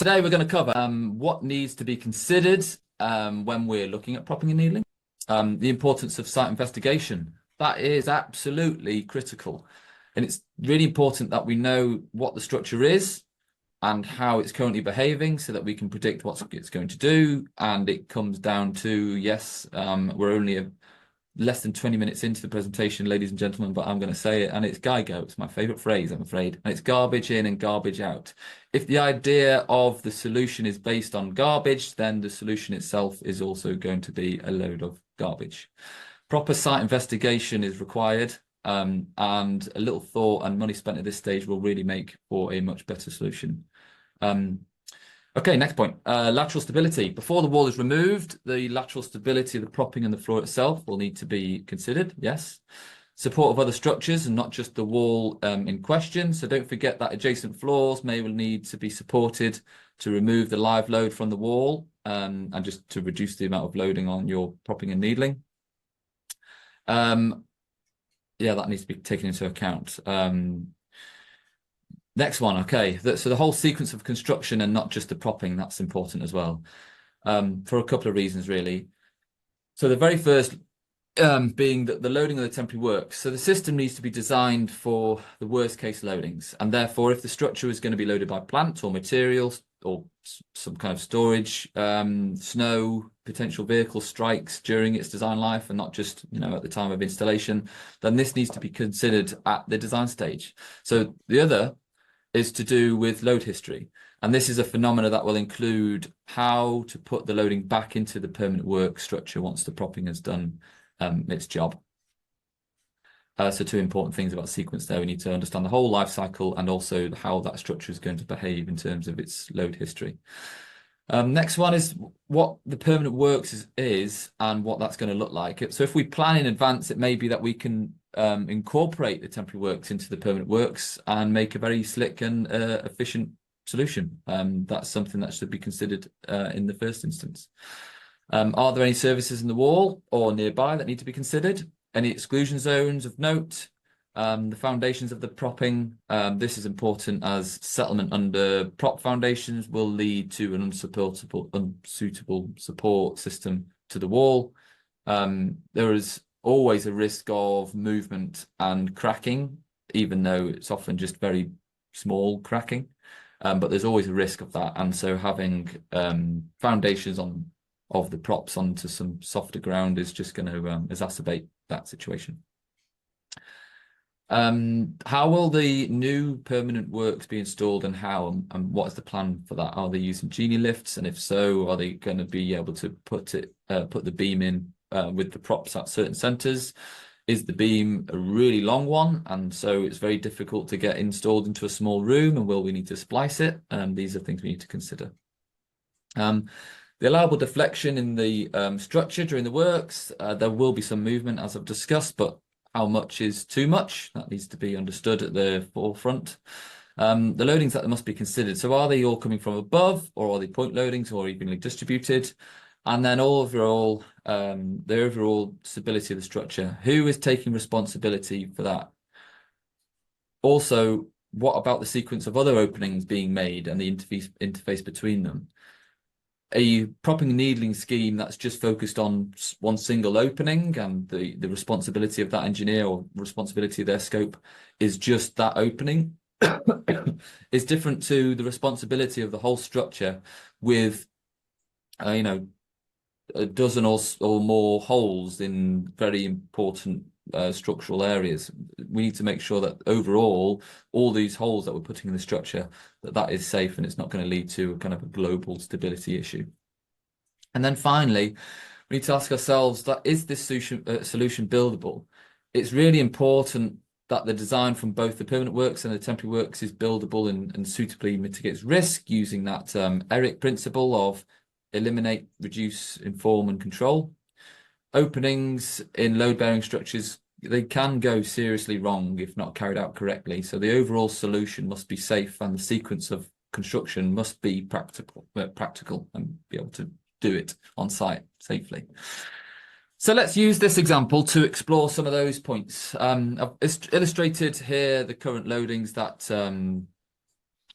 Today we're going to cover what needs to be considered when we're looking at propping and needling. The importance of site investigation. That is absolutely critical. And it's really important that we know what the structure is and how it's currently behaving so that we can predict what it's going to do. And it comes down to, yes, we're only less than 20 minutes into the presentation, ladies and gentlemen, but I'm going to say it, and it's GIGO. It's my favorite phrase, I'm afraid. And it's garbage in and garbage out. If the idea of the solution is based on garbage, then the solution itself is also going to be a load of garbage. Proper site investigation is required, and a little thought and money spent at this stage will really make for a much better solution. Okay, next point, lateral stability. Before the wall is removed, the lateral stability of the propping and the floor itself will need to be considered, yes. Support of other structures and not just the wall in question. So don't forget that adjacent floors may need to be supported to remove the live load from the wall and just to reduce the amount of loading on your propping and needling. Yeah, that needs to be taken into account. Next one, okay. So the whole sequence of construction and not just the propping, that's important as well, for a couple of reasons, really. So the very first being that the loading of the temporary works. So the system needs to be designed for the worst case loadings. And therefore, if the structure is going to be loaded by plant or materials or some kind of storage, snow, potential vehicle strikes during its design life and not just, at the time of installation, then this needs to be considered at the design stage. So the other is to do with load history. And this is a phenomena that will include how to put the loading back into the permanent work structure once the propping has done its job. So two important things about sequence there. We need to understand the whole life cycle and also how that structure is going to behave in terms of its load history. Next one is what the permanent works is and what that's going to look like. So if we plan in advance, it may be that we can incorporate the temporary works into the permanent works and make a very slick and efficient solution. That's something that should be considered in the first instance. Are there any services in the wall or nearby that need to be considered? Any exclusion zones of note? The foundations of the propping. This is important as settlement under prop foundations will lead to an unsuitable support system to the wall. There is always a risk of movement and cracking, even though it's often just very small cracking. But there's always a risk of that. And so having foundations of the props onto some softer ground is just going to exacerbate that situation. How will the new permanent works be installed and how, and what is the plan for that? Are they using Genie lifts? And if so, are they going to be able to put the beam in with the props at certain centers? Is the beam a really long one? And so it's very difficult to get installed into a small room, and will we need to splice it? These are things we need to consider. The allowable deflection in the structure during the works, there will be some movement as I've discussed, but how much is too much? That needs to be understood at the forefront. The loadings that must be considered. So are they all coming from above, or are they point loadings or evenly distributed? And then overall, the overall stability of the structure. Who is taking responsibility for that? Also, what about the sequence of other openings being made and the interface between them? A propping and needling scheme that's just focused on one single opening and the responsibility of that engineer or responsibility of their scope is just that opening is different to the responsibility of the whole structure with, a dozen or more holes in very important structural areas. We need to make sure that overall, all these holes that we're putting in the structure, that is safe and it's not going to lead to a kind of a global stability issue. And then finally, we need to ask ourselves that is this solution buildable? It's really important that the design from both the permanent works and the temporary works is buildable and suitably mitigates risk using that ERIC principle of eliminate, reduce, inform, and control. Openings in load-bearing structures, they can go seriously wrong if not carried out correctly. So the overall solution must be safe and the sequence of construction must be practical and be able to do it on site safely. So let's use this example to explore some of those points. I've illustrated here the current loadings that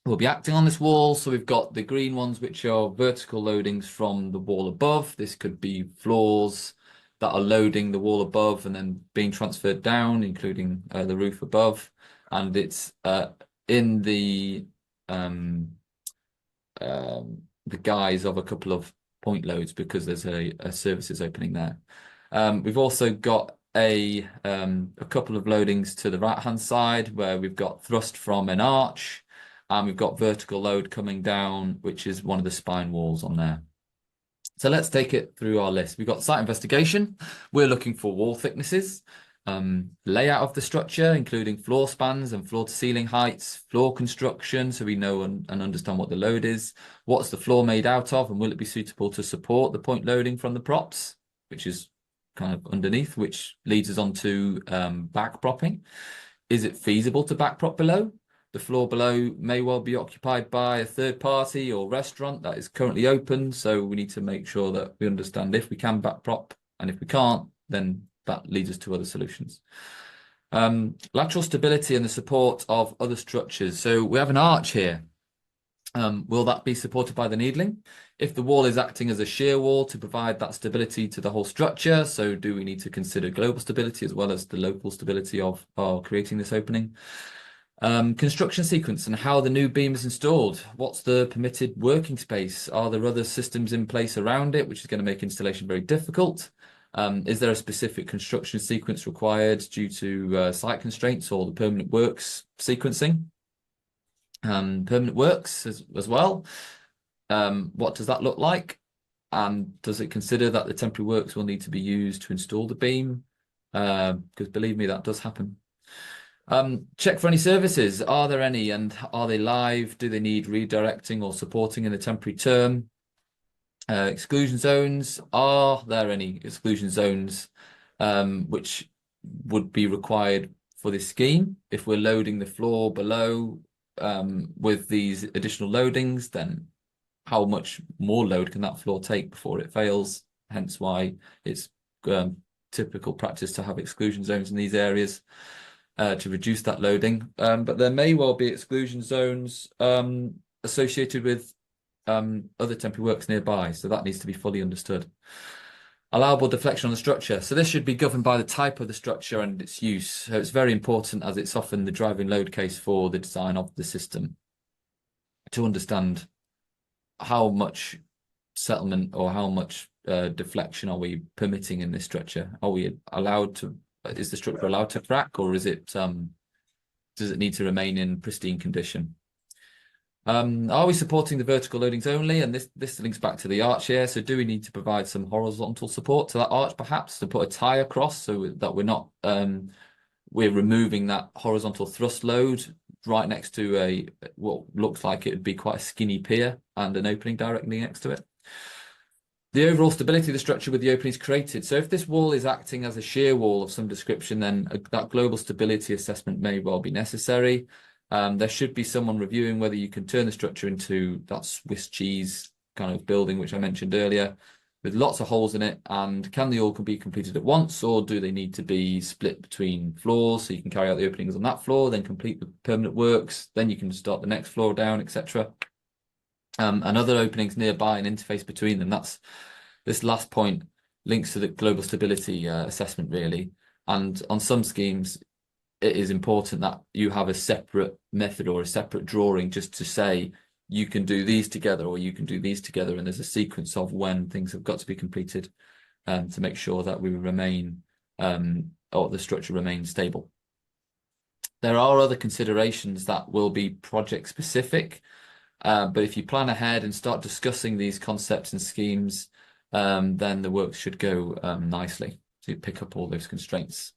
will be acting on this wall. So we've got the green ones, which are vertical loadings from the wall above. This could be floors that are loading the wall above and then being transferred down, including the roof above. And it's in the guise of a couple of point loads because there's a services opening there. We've also got a couple of loadings to the right-hand side where we've got thrust from an arch, and we've got vertical load coming down, which is one of the spine walls on there. So let's take it through our list. We've got site investigation. We're looking for wall thicknesses, layout of the structure, including floor spans and floor to ceiling heights, floor construction, so we know and understand what the load is. What's the floor made out of, and will it be suitable to support the point loading from the props, which is kind of underneath, which leads us on to back propping. Is it feasible to back prop below? The floor below may well be occupied by a third party or restaurant that is currently open, so we need to make sure that we understand if we can back prop, and if we can't, then that leads us to other solutions. Lateral stability and the support of other structures. So we have an arch here. Will that be supported by the needling? If the wall is acting as a shear wall to provide that stability to the whole structure, so do we need to consider global stability as well as the local stability of creating this opening? Construction sequence and how the new beam is installed. What's the permitted working space? Are there other systems in place around it, which is going to make installation very difficult? Is there a specific construction sequence required due to site constraints or the permanent works sequencing? Permanent works as well. What does that look like? And does it consider that the temporary works will need to be used to install the beam? Because believe me, that does happen. Check for any services. Are there any, and are they live? Do they need redirecting or supporting in the temporary term? Exclusion zones. Are there any exclusion zones which would be required for this scheme? If we're loading the floor below with these additional loadings, then how much more load can that floor take before it fails? Hence why it's typical practice to have exclusion zones in these areas to reduce that loading. But there may well be exclusion zones associated with other temporary works nearby, so that needs to be fully understood. Allowable deflection on the structure. So this should be governed by the type of the structure and its use. So it's very important, as it's often the driving load case for the design of the system, to understand how much settlement or how much deflection are we permitting in this structure. Are we allowed to, is the structure allowed to crack, or is it does it need to remain in pristine condition? Are we supporting the vertical loadings only? And this links back to the arch here. So do we need to provide some horizontal support to that arch, perhaps, to put a tie across so that we're not we're removing that horizontal thrust load right next to what looks like it would be quite a skinny pier and an opening directly next to it. The overall stability of the structure with the openings created. So if this wall is acting as a shear wall of some description, then that global stability assessment may well be necessary. There should be someone reviewing whether you can turn the structure into that Swiss cheese kind of building, which I mentioned earlier, with lots of holes in it. And can they all be completed at once, or do they need to be split between floors so you can carry out the openings on that floor, then complete the permanent works, then you can start the next floor down, etc. And other openings nearby and interface between them. This last point links to the global stability assessment, really. And on some schemes, it is important that you have a separate method or a separate drawing just to say you can do these together or you can do these together, and there's a sequence of when things have got to be completed to make sure that we remain or the structure remains stable. There are other considerations that will be project specific, but if you plan ahead and start discussing these concepts and schemes, then the work should go nicely to pick up all those constraints.